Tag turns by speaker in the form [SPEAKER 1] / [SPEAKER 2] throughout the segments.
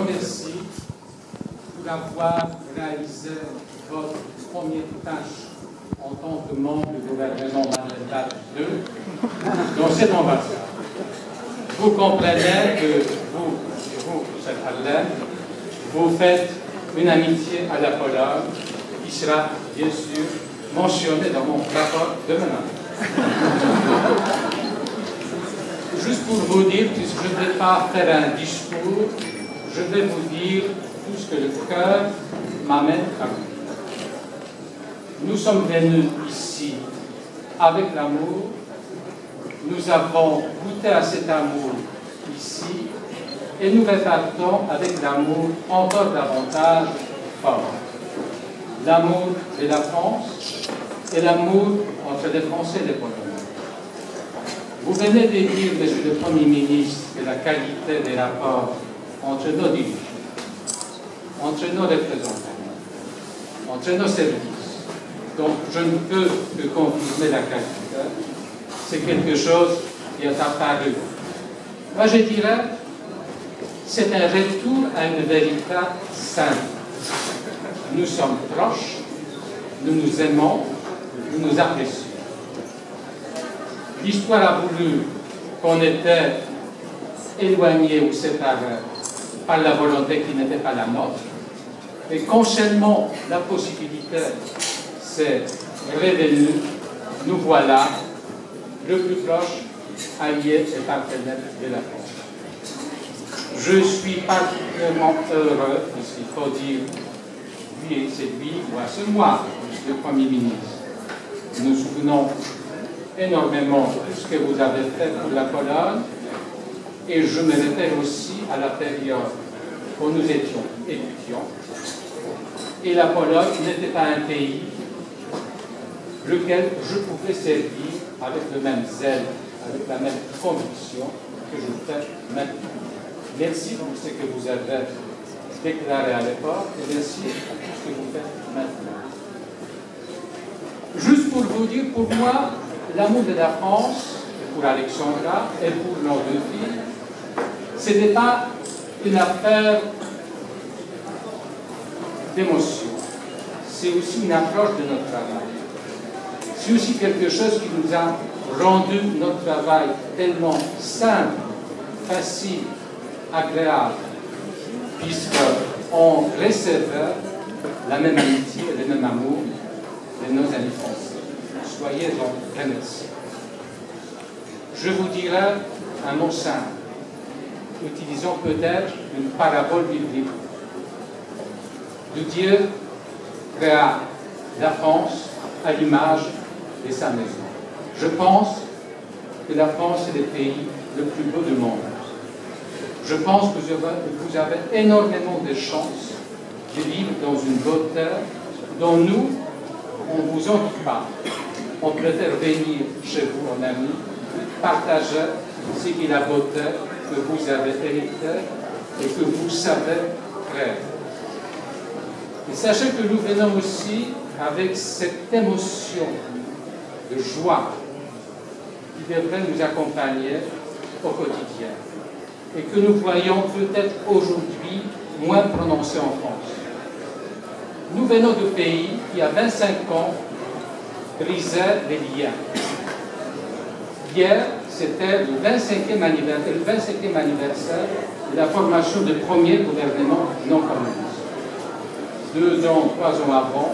[SPEAKER 1] remercie pour avoir réalisé votre première tâche en tant que membre du gouvernement Mandela II dans cette ambassade. Vous comprenez que vous, cher Alain, vous faites une amitié à la Pologne qui sera bien sûr mentionnée dans mon rapport de demain. Juste pour vous dire, puisque je ne vais pas faire un discours, je vais vous dire tout ce que le cœur m'amène à vous. Nous sommes venus ici avec l'amour, nous avons goûté à cet amour ici, et nous repartons avec l'amour encore davantage fort. L'amour de la France et l'amour entre les Français et les Polonais. Vous venez de dire, Monsieur le Premier ministre, que la qualité des rapports entre nos dirigeants, entre nos représentants, entre nos services, donc je ne peux que confirmer la qualité, c'est quelque chose qui est apparu. Moi je dirais, c'est un retour à une vérité simple. Nous sommes proches, nous nous aimons, nous nous apprécions. L'histoire a voulu qu'on était éloignés ou séparés par la volonté qui n'était pas la nôtre. Et quand seulement la possibilité s'est révélée, nous voilà le plus proche allié et partenaire de la France. Je suis particulièrement heureux, puisqu'il faut dire, lui, c'est lui, moi, c'est moi, le Premier ministre. Nous nous souvenons énormément de ce que vous avez fait pour la Pologne, et je me réfère aussi à la période où nous étions étudiants, et la Pologne n'était pas un pays lequel je pouvais servir avec le même zèle, avec la même conviction que je fais maintenant. Merci pour ce que vous avez déclaré à l'époque, et merci pour tout ce que vous faites maintenant. Juste pour vous dire, pour moi, l'amour de la France, pour Alexandra et pour nos deux filles, ce n'est pas une affaire d'émotion. C'est aussi une approche de notre travail. C'est aussi quelque chose qui nous a rendu notre travail tellement simple, facile, agréable, puisqu'on recevait la même amitié et le même amour de nos amis français. Soyez-en remerciés. Je vous dirai un mot simple. Utilisons peut-être une parabole biblique. De Dieu créa la France à l'image de sa maison. Je pense que la France est le pays le plus beau du monde. Je pense que vous avez énormément de chance de vivre dans une beauté dont nous, on ne vous envie pas. On préfère venir chez vous en ami, partager ce qui est la beauté que vous avez héritée et que vous savez créer. Et sachez que nous venons aussi avec cette émotion de joie qui devrait nous accompagner au quotidien et que nous voyons peut-être aujourd'hui moins prononcée en France. Nous venons de pays qui, à 25 ans, brisaient les liens. Hier, c'était le 25e anniversaire de la formation du premier gouvernement non communiste. 2 ans, 3 ans avant,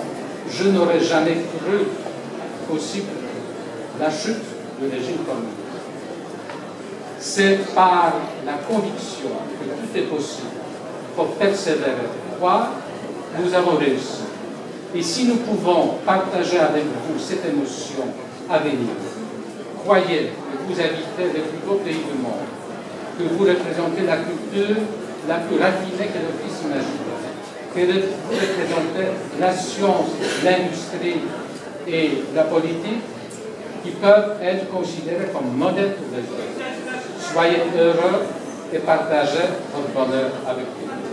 [SPEAKER 1] je n'aurais jamais cru possible la chute du régime communiste. C'est par la conviction que tout est possible, pour persévérer, croire, nous avons réussi. Et si nous pouvons partager avec vous cette émotion à venir, croyez que vous habitez le plus beau pays du monde, que vous représentez la culture la plus raffinée que l'on puisse imaginer, que vous représentez la science, l'industrie et la politique qui peuvent être considérés comme modèles pour les autres. Soyez heureux et partagez votre bonheur avec nous.